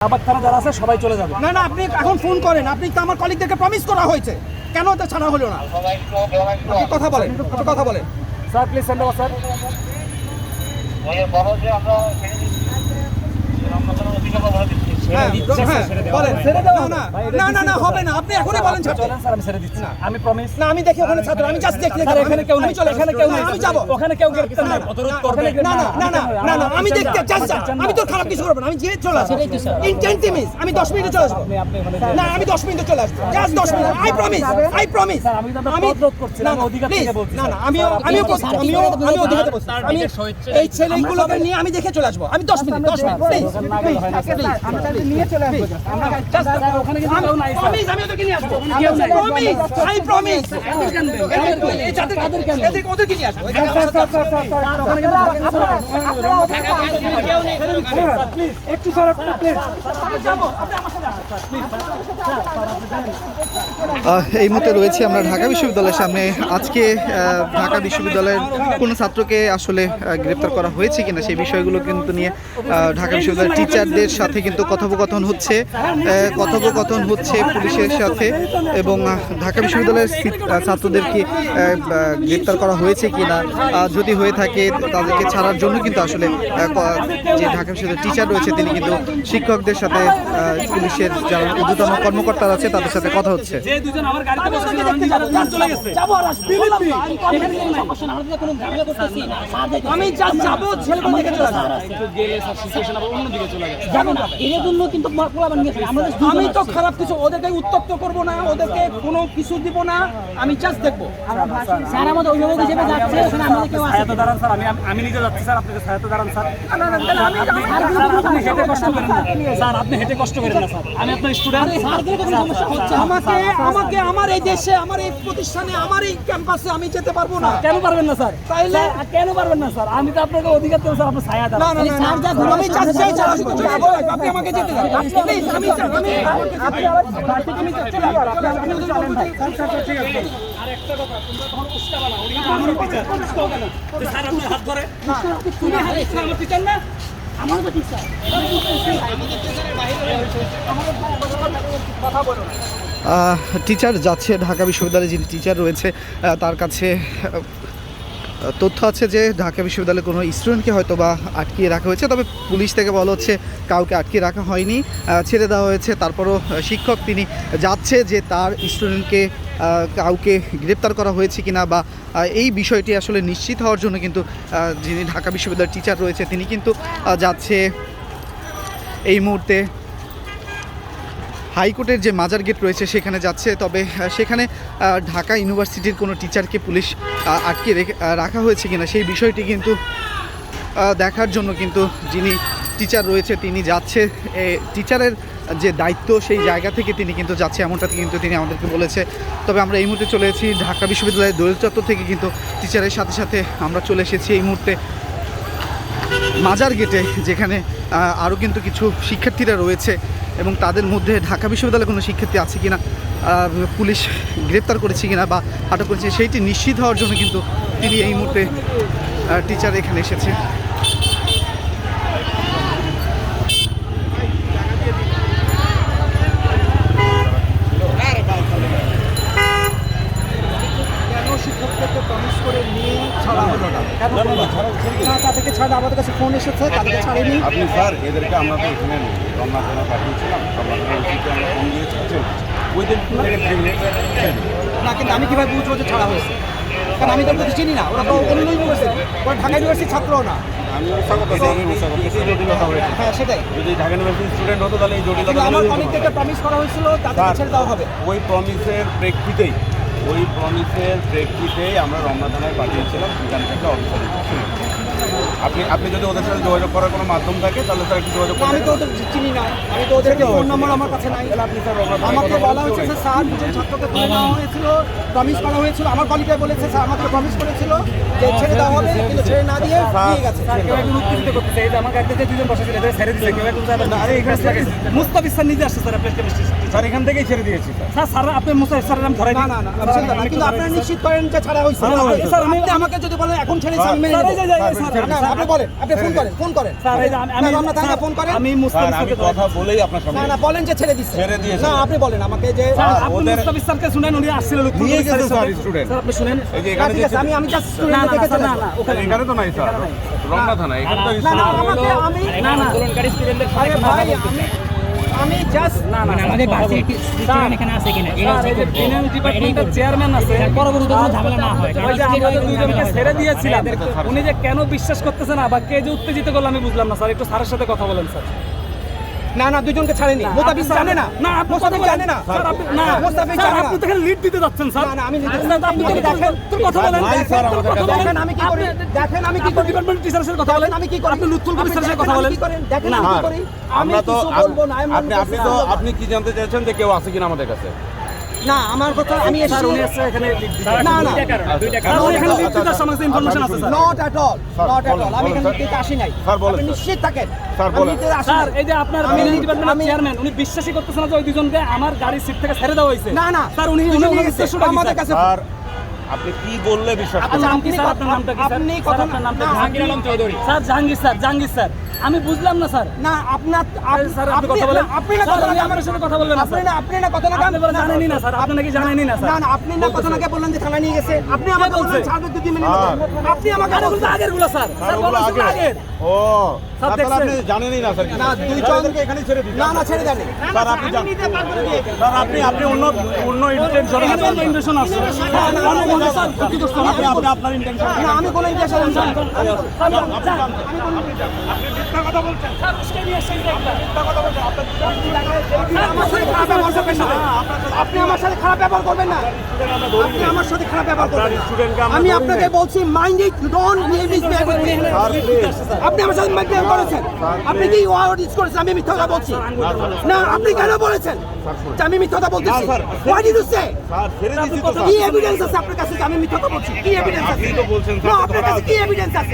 আবার তারা যারা আছে সবাই চলে যাবে। না না, আপনি এখন ফোন করেন, আপনি তো আমার কলিগদেরকে প্রমিস করা হয়েছে, কেন এটা ছাড়া হলো না? আপনি কথা বলেন, কথা বলেন sir, please send over sir. হবে না, আপনি এখনই বলেন স্যার, আমি ছেড়ে দিচ্ছি না, আমি প্রমিস। না, আমি দেখি ওখানে ছাত্র, আমি জাস্ট দেখি এখানে কেউ নাই, এখানে কেউ নাই, আমি যাবো ওখানে কেউ গ্রেফতার নাই, অবরোধ করবে না না না না না না, আমি দেখতে জাস্ট, আমি তো খারাপ কিছু করব না, আমি যে চলে আসবো ইন 10 মিনিটস, আমি 10 মিনিটে চলে আসবো। না, আমি 10 মিনিটে চলে আসবো, just 10 minute, I promise. Sir, আমি তো অনুরোধ করছি না, অধিকার থেকে বলছি। না না, আমিও অধিকার থেকে বলছি, আমি এই ছেলেগুলোকে নিয়ে আমি দেখে চলে আসবো, আমি 10 মিনিট প্লিজ আমরা তাদের নিয়ে চলে আসবো। ওখানে কিন্তু কেউ নাই স্যার। প্রমিস, আমি ওদেরকে নিয়ে আসবো, প্রমিস, আই প্রমিস। ওদেরকে নিয়ে আসবো। একটু স্যার, প্লিজ। এই মুহূর্তে রয়েছে আমরা ঢাকা বিশ্ববিদ্যালয়ের সামনে। আজকে ঢাকা বিশ্ববিদ্যালয়ের কোনো ছাত্রকে আসলে গ্রেপ্তার করা হয়েছে কিনা সেই বিষয়গুলো কিন্তু নিয়ে ঢাকা বিশ্ববিদ্যালয়ের টিচারদের সাথে কিন্তু কথোপকথন হচ্ছে পুলিশের সাথে, এবং ঢাকা বিশ্ববিদ্যালয়ের ছাত্রদেরকে গ্রেপ্তার করা হয়েছে কিনা, যদি হয়ে থাকে তাদেরকে ছাড়ার জন্য কিন্তু আসলে যে ঢাকা বিশ্ববিদ্যালয়ের টিচার রয়েছে তিনি কিন্তু শিক্ষকদের সাথে পুলিশের যারা ঊর্ধ্বতন কর্মকর্তারা আছে তাদের সাথে কথা হচ্ছে। যে দুজন আমার গাড়িতে বসেছিল চলে গেছে। আমি জাস্ট যাবো, ছেলেগুলো দেখে চলে আসবো। আমি তো খারাপ কিছু ওদেরকে উত্তপ্ত করবো না, ওদেরকে কোনো কিছু দিব না, আমি জাস্ট দেখবো। স্যার আমাদের অভিভাবক হিসেবে যাচ্ছে, ওখানে আমাদের কেউ আছে। দাঁড়ান স্যার, আমি নিজে যাচ্ছি স্যার, আপনাকে ছায়াতে দাঁড়ান স্যার। আপনি হেঁটে কষ্ট করেন না স্যার, আপনি হেঁটে কষ্ট করেন না স্যার, আমি আপনার স্টুডেন্ট। আমাকে আমার এই দেশে, আমার এই প্রতিষ্ঠানে, আমার এই ক্যাম্পাসে আমি যেতে পারবো না। কেন পারবেন না স্যার? তাইলে কেন পারবেন না স্যার? আমি তো আপনাকে অধিকার দেবো স্যার, আপনার ছায়া না না না, আমি জাস্ট চাই স্যার, আপনি আমাকে যেতে দেন প্লিজ। আমি আপনি আবার বাড়িতে তুমি চলে আসবেন, আপনি ওদের বলবেন ঠিক আছে। আরেকটা কথা, তোমরা তখন উস্কাবা না, উনি কিন্তু আমার টিচার, উস্কাও কেন? যে স্যার আপনি হাত ধরে, তুমি হাত ধরে আমার টিচার না? আমারও তো টিচার। টিচার যাচ্ছে ঢাকা বিশ্ববিদ্যালয়ে, যিনি টিচার রয়েছে তার কাছে তথ্য আছে যে ঢাকা বিশ্ববিদ্যালয়ে কোনো স্টুডেন্টকে হয়তো বা আটকিয়ে রাখা হয়েছে, তবে পুলিশ থেকে বলা হচ্ছে কাউকে আটকিয়ে রাখা হয়নি, ছেড়ে দেওয়া হয়েছে। তারপরও শিক্ষক তিনি যাচ্ছে যে তার স্টুডেন্টকে কাউকে গ্রেপ্তার করা হয়েছে কিনা বা এই বিষয়টি আসলে নিশ্চিত হওয়ার জন্য কিন্তু যিনি ঢাকা বিশ্ববিদ্যালয়ের টিচার রয়েছে তিনি কিন্তু যাচ্ছে এই মুহূর্তে হাইকোর্টের যে মাজার গেট রয়েছে সেখানে যাচ্ছে। তবে সেখানে ঢাকা ইউনিভার্সিটির কোনো টিচারকে পুলিশ আটকে রাখা হয়েছে কিনা সেই বিষয়টি কিন্তু দেখার জন্য কিন্তু যিনি টিচার রয়েছে তিনি যাচ্ছে, টিচারের যে দায়িত্ব সেই জায়গা থেকে তিনি কিন্তু যাচ্ছে, এমনটা কিন্তু তিনি আমাদেরকে বলেছে। তবে আমরা এই মুহূর্তে চলে এসেছি ঢাকা বিশ্ববিদ্যালয়ের দোয়েল চত্বর থেকে, কিন্তু টিচারের সাথে সাথে আমরা চলে এসেছি এই মুহূর্তে মাজার গেটে, যেখানে আরও কিন্তু কিছু শিক্ষার্থীরা রয়েছে এবং তাদের মধ্যে ঢাকা বিশ্ববিদ্যালয়ে কোনো শিক্ষার্থী আছে কিনা, পুলিশ গ্রেপ্তার করেছে কিনা বা আটক করেছে সেইটি নিশ্চিত হওয়ার জন্য কিন্তু তিনি এই মুহূর্তে টিচার এখানে এসেছে। শিক্ষকদেরকে প্রমিস করে নিয়ে ছাড়া হলো না, তাদেরকে ছাড়া আমাদের কাছে ফোন এসেছে, তাদেরকে ছাড়েনি আপনি স্যার। এদেরকে আমরা তো এখানে রমনা পাঠিয়েছিলাম, আমরা ফোন দিয়েছি উইদিন 2 মিনিট না, কিন্তু আমি কীভাবে বুঝবো যে ছাড়া হয়েছে? কারণ আমি তো ওদের চিনি না, ওরা তো অন্য ইউনিভার্সিটি, ওরা ঢাকা ইউনিভার্সিটির ছাত্র না। হ্যাঁ সেটাই, যদি ঢাকা ইউনিভার্সিটির স্টুডেন্ট হতো তাহলে এই জটিলতা। আমার অনেকদেরকে প্রমিস করা হয়েছিল তাদেরকে ছেড়ে দেওয়া হবে। ওই প্রমিসের প্রেক্ষিতেই আমরা রমনা থানায় পাঠিয়েছিলাম, সেখান থেকে অফিসার ছিল। আপনি যদি ওদের সাথে যোগাযোগ করার কোনো মাধ্যম থাকে তাহলে স্যার একটু যোগাযোগ করুন। আমি তো ওদের চিনি না, আমি তো ওদের ফোন নম্বর আমার কাছে নাই। আপনি স্যার আমাকে বলা হয়েছে যে স্যার দুজন ছাত্রকে তুলে নেওয়া হয়েছিল, প্রমিস করা হয়েছিল। আমার কলিগরা বলেছে স্যার আমাকে প্রমিস করেছিল যে ছেড়ে দেওয়া হবে, কিন্তু ছেড়ে না দিয়ে নিয়ে গেছে। কেউ একজন উত্তেজিত করতেছে, এই যে আমার গাড়িতে যে দুজন বসেছিল এদের ছেড়ে দিয়েছে, কেউ একজন মুস্তাফিজ স্যার নিজে আসছে স্যার, স্যার এখান থেকেই ছেড়ে দিয়েছি স্যার। স্যার আপনি মুস্তাফিজ স্যারের নাম ধরে না না না, কিন্তু আপনারা নিশ্চিত করেন যে ছাড়া হয়েছে। স্যার আমাকে যদি বলেন এখন ছেড়ে স্যার মেনে নেব। না আপনি বলেন, আপনি ফোন করেন স্যার এই যে না, রমনা থানায় ফোন করেন। আমি স্যার মুস্তাফিজ আমি স্যারকে কথা বলেই আপনার সামনে না না বলেন যে ছেড়ে দিচ্ছে। ছেড়ে দিয়েছে। না আপনি বলেন আমাকে যে স্যার আপনি ওদের- মুস্তাফিজ স্যারকে শুনেন, উনি আসছিলেন লুৎফুল নিয়ে কবির গেছে স্যারের স্যার সাথে। স্টুডেন্ট। স্যার আপনি শুনেন। এই যে না, এখানে ঠিক যে আছে আমি জাস্ট না স্টুডেন্ট না দেখে স্যার, চলে না আসবো। না ওখানে এখানে তো নাই স্যার, রমনা থানা এখানে তো না না আমাকে আমি না না আরে ভাই আমি জাস্ট না না আমাদের ভার্সিটি স্টুডেন্ট এখানে আছে কিনা এরা স্যার, এই যে চেক করবে। ফিনান্স ডিপার্টমেন্টের চেয়ারম্যান আছে, পরবর্তীতে কোনো ঝামেলা না হয় ওই যে আমরা যে দুইজনকে ছেড়ে দিয়েছিলাম, উনি যে কেন বিশ্বাস করতেছে না বা কে যে উত্তেজিত করলো আমি বুঝলাম না স্যার, একটু স্যারের সাথে কথা বলেন স্যার। না না দুজনকে ছাড়েনি। মোতাবিজ জানে না। না আপনি কথা মোস্তাফিজ বলেন জানে না। স্যার, আপনি না মোস্তাফিজ স্যার, জানে না। আপনি তো এখানে লিড দিতে যাচ্ছেন স্যার। না, না, আমি lead দিতে স্যার, আপনি তো দেখেন, তোর কথা বলেন, নাই স্যার, আমাদের কাছে। দেখেন আমি কি করি, দেখেন আমি কি করি, ডিপার্টমেন্ট টিচারের সাথে কথা বলেন, আমি কি করি, আপনি লুৎফুল কবির স্যারের সাথে দেখেন কথা আমি বলেন। কি করেন, দেখেন না, আমি কি স্যার, করি, আমি আমরা তো কিছু বলবো না, আমি আপনি তো আপনি কি জানতে চাইছেন যে কেউ আছে কিনা আমাদের কাছে? না আমার কথা আমি স্যার এসে উনি আছে এখানে lead দিতে। না না স্যার, উনি এখানে lead দিতে আমার কাছে ইনফরমেশন আছে sir. Not at all not at all আমি বলেন, এখানে স্যার। দিতে আসি নাই। স্যার, বলেন, আপনি স্যার। নিশ্চিত থাকেন স্যার, আমি বলেন। দিতে আসি স্যার নাই। এই যে আপনার ফিনান্স ডিপার্টমেন্টের চেয়ারম্যান, উনি বিশ্বাসই করতেছেন না যে ওই দুজনকে আমার গাড়ির সিট থেকে ছেড়ে দেওয়া হয়েছে। না না স্যার উনি দুজন নিয়ে ওনার গেছে, উদ্দেশ্যটা কি, আমাদের স্যার? কাছে স্যার আপনি কি বললে বিশ্বাস আপনার করবেন? নাম কি স্যার? আপনার নামটা কি স্যার? আপনি স্যার, কথা আপনার নামটা না, কি? Jahangir Alam Chowdhury. Sir Jahangir sir, Jahangir sir, আমি বুঝলাম না স্যার। না আপনার স্যার আপনি কথা বলেন। আপনি না স্যার, কথা উনি না আপনার সাথে কথা বলবেন না, আপনি স্যার। না আপনি না কথা না আপনি বলেন জানেনই না স্যার, আপনি নাকি জানেনই না স্যার। না না আপনি না কথা না বললেন যে থানা নিয়ে গেছে আপনি আমাকে বলছে? বললেন ছাড়বে 2 মিনিট স্যার। আপনি আমাকে আরে ওগুলো তো আগের গুলো স্যার। স্যার ওগুলো বলেন সেগুলো আগের। ও স্যার, স্যার, তাহলে আপনি দেখছেন? জানেনই না স্যার কি? না স্যার, দুইজন এদেরকে এখানে ছেড়ে দিন। না না ছেড়ে দেন স্যার আপনি জানেন স্যার, আপনি অন্য ইন্টেনশন এখানে অন্য intention আছে। অন্য বলছে, স্যার, ক্ষতিগ্রস্ত না। আপনি আপনার ইন্টেনশন না আমি কোনো ইন্টেনশন না স্যার, উস্কে নিয়ে এসেছেন যে একটা। আপনি আমার সাথে খারাপ ব্যবহার করবেন না আপনি আমার সাথে খারাপ ব্যবহার করবেন না। আমি আপনাকে বলছি mind it don't misbehave with me আপনি আমার সাথে মিসবিহেভ করেছেন আপনি কি ওয়ার্ড ইউজ করেছেন আমি মিথ্যা কথা বলছি না আপনি কেন বলেছেন যে আমি মিথ্যা কথা বলতেছি sir, what did you say sir ছেড়ে দিছি তো কি স্যার। এভিডেন্স আছে আপনার কাছে যে আমি মিথ্যা কথা বলছি কি এভিডেন্স আছে আপনি তো বলছেন, না স্যার, আপনার কাছে কি এভিডেন্স আছে